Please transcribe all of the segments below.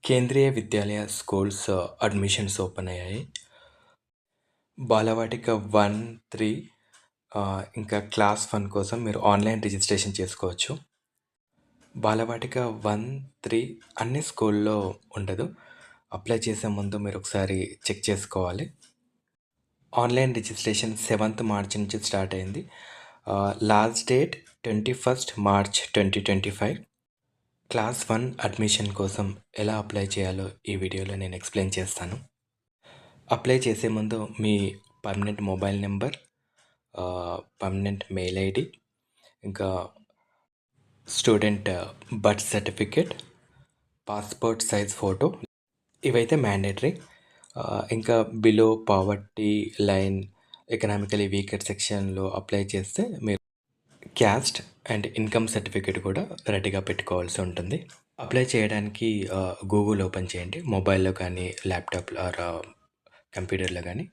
Kendriya Vidyalaya schools admissions open అయ్యాయి. బాలవాటిక 1, 3 ఇంకా class 1 కోసం మీరు ఆన్లైన్ రిజిస్ట్రేషన్ చేసుకోవచ్చు. బాలవాటిక 1, 3 అన్ని స్కూల్లో ఉండదు. అప్లై చేసే ముందు మీరు ఒకసారి చెక్ చేసుకోవాలి. ఆన్లైన్ రిజిస్ట్రేషన్ 7th మార్చ్ నుంచి స్టార్ట్ అయింది. Last date 21st March 2025. Class 1 admission కోసం ఎలా అప్లై చేయాలో ఈ వీడియోలో నేను ఎక్స్ప్లెయిన్ చేస్తాను. అప్లై చేసే ముందు మీ permanent mobile number, permanent mail ID, ఇంకా student birth certificate, passport size photo ఇవైతే మ్యాండేటరీ. ఇంకా below poverty line, economically weaker సెక్షన్లో అప్లై చేస్తే మీరు క్యాస్ట్ అండ్ ఇన్కమ్ సర్టిఫికేట్ కూడా రెడీగా పెట్టుకోవాల్సి ఉంటుంది. అప్లై చేయడానికి గూగుల్ ఓపెన్ చేయండి. మొబైల్లో కానీ ల్యాప్టాప్లో ఆర్ కంప్యూటర్లో కానీ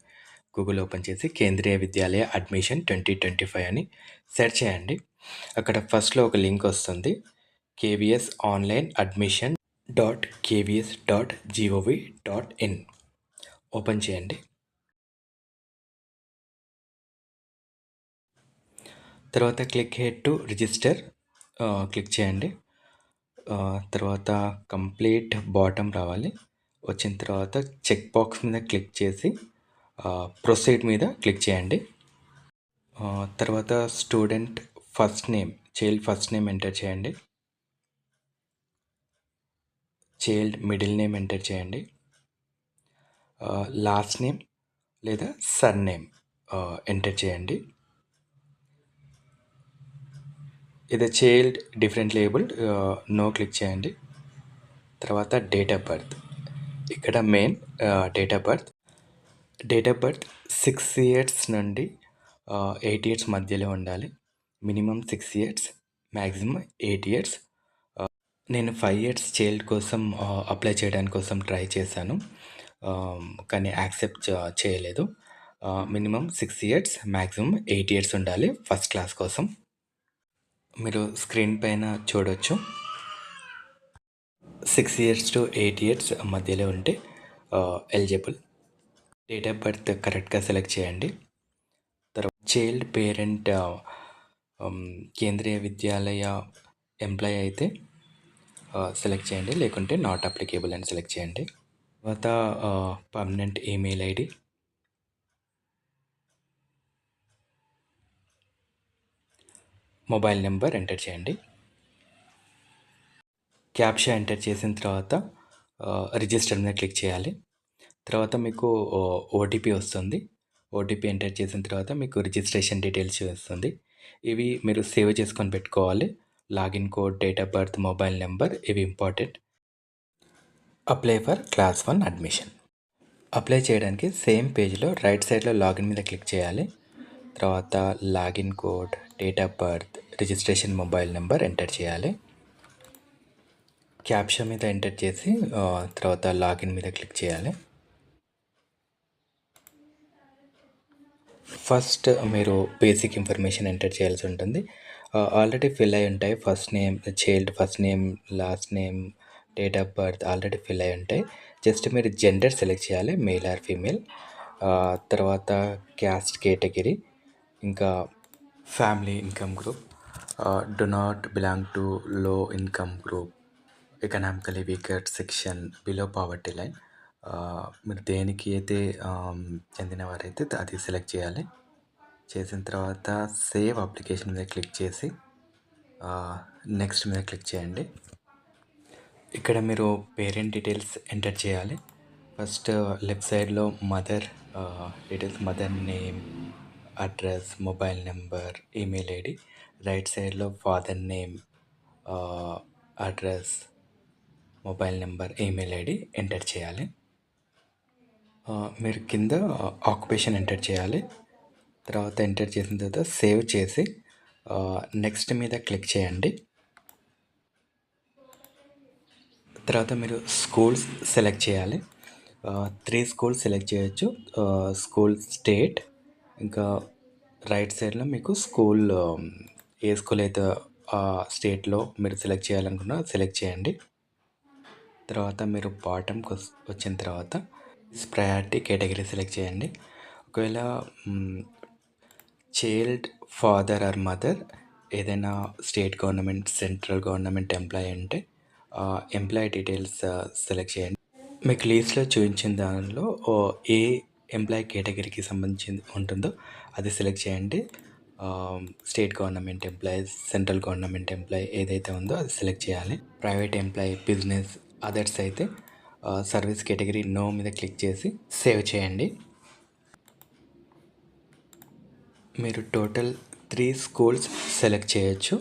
గూగుల్ ఓపెన్ చేసి కేంద్రీయ విద్యాలయ అడ్మిషన్ 2025 అని సెర్చ్ చేయండి. అక్కడ ఫస్ట్లో ఒక లింక్ వస్తుంది, KVS online admission .kvs.gov.in. Open చేయండి. తర్వాత click here to register click చేయండి. తర్వాత కంప్లీట్ బాటమ్ రావాలి. వచ్చిన తర్వాత చెక్ బాక్స్ మీద క్లిక్ చేసి ప్రొసీడ్ మీద క్లిక్ చేయండి. తర్వాత student first name, child first name enter చేయండి. చైల్డ్ మిడిల్ నేమ్ ఎంటర్ చేయండి. లాస్ట్ నేమ్ లేదా సర్ నేమ్ ఎంటర్ చేయండి. ఇది child different labelled, no click చేయండి. తర్వాత డేట్ ఆఫ్ బర్త్, ఇక్కడ main date of birth 6 years నుండి 8 years మధ్యలో ఉండాలి. Minimum 6 years, maximum 8 years. నేను 5 years చైల్డ్ కోసం అప్లై చేయడానికి కోసం ట్రై చేశాను, కానీ యాక్సెప్ట్ చేయలేదు. మినిమం 6 years, మ్యాక్సిమం 8 years ఉండాలి ఫస్ట్ క్లాస్ కోసం. మీరు స్క్రీన్ పైన చూడవచ్చు, 6 years to 8 years మధ్యలో ఉంటే ఎలిజిబుల్. డేట్ ఆఫ్ బర్త్ కరెక్ట్గా సెలెక్ట్ చేయండి. తర్వాత child parent Kendriya Vidyalaya employee అయితే సెలెక్ట్ చేయండి, లేకుంటే నాట్ అప్లికేబుల్ అని సెలెక్ట్ చేయండి. తర్వాత permanent email ID, mobile number enter చేయండి. క్యాప్షా ఎంటర్ చేసిన తర్వాత రిజిస్టర్ మీద క్లిక్ చేయాలి. తర్వాత మీకు ఓటీపీ వస్తుంది. ఓటీపీ ఎంటర్ చేసిన తర్వాత మీకు రిజిస్ట్రేషన్ డీటెయిల్స్ వస్తుంది. ఇవి మీరు సేవ్ చేసుకొని పెట్టుకోవాలి. Login code, date of birth, mobile number, ఇవి important. Apply for class 1 admission. Apply చేయడానికి సేమ్ పేజ్లో రైట్ సైడ్లో లాగిన్ మీద క్లిక్ చేయాలి. తర్వాత login code, date of birth, registration mobile number enter చేయాలి. క్యాప్షా మీద ఎంటర్ చేసి తర్వాత లాగిన్ మీద క్లిక్ చేయాలి. ఫస్ట్ మీరు బేసిక్ ఇన్ఫర్మేషన్ ఎంటర్ చేయాల్సి ఉంటుంది. ఆల్రెడీ ఫిల్ అయి ఉంటాయి. First name, child first name, last name, date of birth already fill అయి ఉంటాయి. జస్ట్ మీరు జెండర్ సెలెక్ట్ చేయాలి, మేల్ ఆర్ ఫీమేల్. తర్వాత క్యాస్ట్ కేటగిరీ, ఇంకా family income group, do not belong to లో income group, economically weaker section, below poverty line. మీరు దేనికి అయితే చెందినవారైతే అది సెలెక్ట్ చేయాలి. చేసిన తర్వాత సేవ్ అప్లికేషన్ మీద క్లిక్ చేసి నెక్స్ట్ మీద క్లిక్ చేయండి. ఇక్కడ మీరు పేరెంట్ డీటెయిల్స్ ఎంటర్ చేయాలి. ఫస్ట్ లెఫ్ట్ సైడ్లో mother details, mother name, address, mobile number, email ID. Right సైడ్లో father name, address, mobile number, email ID enter చేయాలి. మీరు కింద ఆక్యుపేషన్ ఎంటర్ చేయాలి. తర్వాత ఎంటర్ చేసిన తర్వాత సేవ్ చేసి నెక్స్ట్ మీద క్లిక్ చేయండి. తర్వాత మీరు స్కూల్స్ సెలెక్ట్ చేయాలి. 3 స్కూల్స్ సెలెక్ట్ చేయొచ్చు. స్కూల్ స్టేట్, ఇంకా రైట్ సైడ్లో మీకు స్కూల్, ఏ స్కూల్ అయితే ఆ స్టేట్లో మీరు సెలెక్ట్ చేయాలనుకున్నా సెలెక్ట్ చేయండి. తర్వాత మీరు బాటమ్కి వచ్చిన తర్వాత ప్రయారిటీ కేటగిరీ సెలెక్ట్ చేయండి. ఒకవేళ చైల్డ్ ఫాదర్ ఆర్ మదర్ ఏదైనా state government, central government employee అంటే ఎంప్లాయీ డీటెయిల్స్ సెలెక్ట్ చేయండి. మీకు లీస్ట్లో చూపించిన దానిలో ఏ ఎంప్లాయీ కేటగిరీకి సంబంధించి ఉంటుందో అది సెలెక్ట్ చేయండి. State government employee, central government employee ఏదైతే ఉందో అది సెలెక్ట్ చేయాలి. ప్రైవేట్ ఎంప్లాయీ, బిజినెస్, అదర్స్ అయితే సర్వీస్ కేటగిరీ నో మీద క్లిక్ చేసి సేవ్ చేయండి. మీరు టోటల్ 3 స్కూల్స్ సెలెక్ట్ చేయొచ్చు.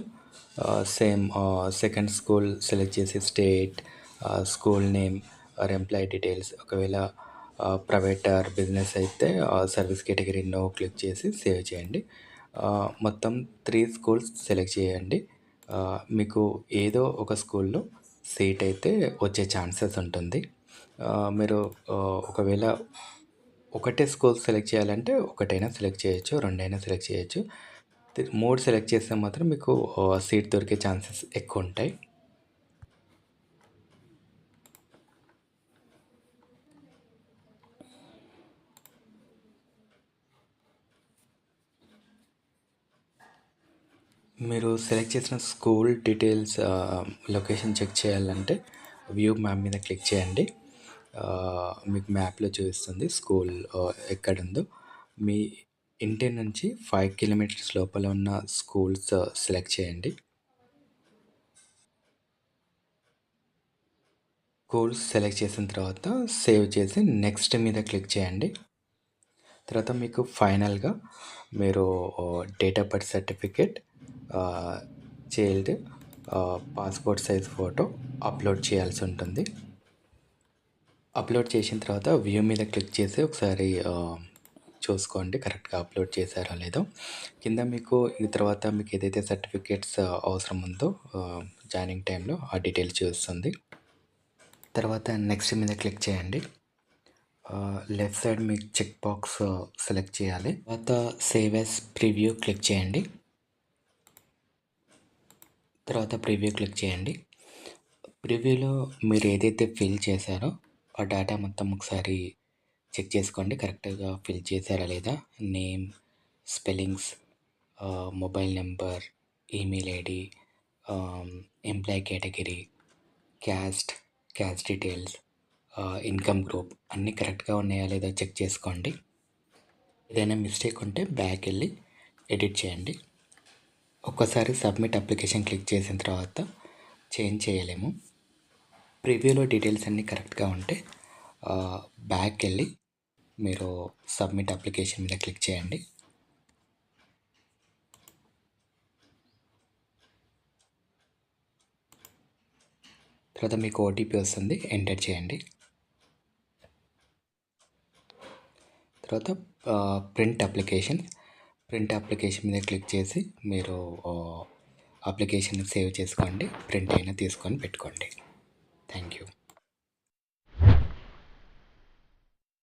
సేమ్ సెకండ్ స్కూల్ సెలెక్ట్ చేసి state, school name or employee details. ఒకవేళ ప్రైవేట్ ఆర్ బిజినెస్ అయితే సర్వీస్ కేటగిరీ నో క్లిక్ చేసి సేవ్ చేయండి. మొత్తం 3 స్కూల్స్ సెలెక్ట్ చేయండి. మీకు ఏదో ఒక స్కూల్లో సీట్ అయితే వచ్చే ఛాన్సెస్ ఉంటుంది. మీరు ఒకవేళ ఒకటే స్కూల్ సెలెక్ట్ చేయాలంటే ఒకటైనా సెలెక్ట్ చేయొచ్చు, రెండైనా సెలెక్ట్ చేయొచ్చు. 3 సెలెక్ట్ చేస్తే మాత్రం మీకు సీట్ దొరికే ఛాన్సెస్ ఎక్కువ ఉంటాయి. మీరు సెలెక్ట్ చేసిన స్కూల్ డీటెయిల్స్ లొకేషన్ చెక్ చేయాలంటే వ్యూ మ్యాప్ మీద క్లిక్ చేయండి. మీకు మ్యాప్లో చూపిస్తుంది స్కూల్ ఎక్కడుందో. మీ ఇంటి నుంచి 5 కిలోమీటర్స్ లోపల ఉన్న స్కూల్స్ సెలెక్ట్ చేయండి. స్కూల్స్ సెలెక్ట్ చేసిన తర్వాత సేవ్ చేసి నెక్స్ట్ మీద క్లిక్ చేయండి. తర్వాత మీకు ఫైనల్గా మీరు date of birth certificate, child passport size photo upload చేయాల్సి ఉంటుంది. అప్లోడ్ చేసిన తర్వాత వ్యూ మీద క్లిక్ చేసి ఒకసారి చూసుకోండి కరెక్ట్గా అప్లోడ్ చేశారో లేదో. కింద మీకు ఈ తర్వాత మీకు ఏదైతే సర్టిఫికేట్స్ అవసరం ఉందో జాయినింగ్ టైంలో ఆ డీటెయిల్స్ చూస్తుంది. తర్వాత నెక్స్ట్ మీద క్లిక్ చేయండి. లెఫ్ట్ సైడ్ మీకు చెక్ బాక్స్ సెలెక్ట్ చేయాలి. తర్వాత సేవ్ యాస్ ప్రివ్యూ క్లిక్ చేయండి. తర్వాత ప్రివ్యూ క్లిక్ చేయండి. ప్రివ్యూలో మీరు ఏదైతే ఫిల్ చేశారో ఆ డేటా మొత్తం ఒకసారి చెక్ చేసుకోండి కరెక్ట్గా ఫిల్ చేశారా లేదా. Name, spellings, mobile number, email ID, employee category, caste details, income group అన్నీ కరెక్ట్గా ఉన్నాయా లేదా చెక్ చేసుకోండి. ఏదైనా మిస్టేక్ ఉంటే బ్యాక్ వెళ్ళి ఎడిట్ చేయండి. ఒక్కసారి సబ్మిట్ అప్లికేషన్ క్లిక్ చేసిన తర్వాత చేంజ్ చేయలేము. ప్రివ్యూలో డీటెయిల్స్ అన్నీ కరెక్ట్గా ఉంటే బ్యాక్ వెళ్ళి మీరు సబ్మిట్ అప్లికేషన్ మీద క్లిక్ చేయండి. తర్వాత మీకు ఓటీపీ వస్తుంది, ఎంటర్ చేయండి. తర్వాత ప్రింట్ అప్లికేషన్ మీద క్లిక్ చేసి మీరు అప్లికేషన్ సేవ్ చేసుకోండి, ప్రింట్ అయినా తీసుకొని పెట్టుకోండి. Thank you.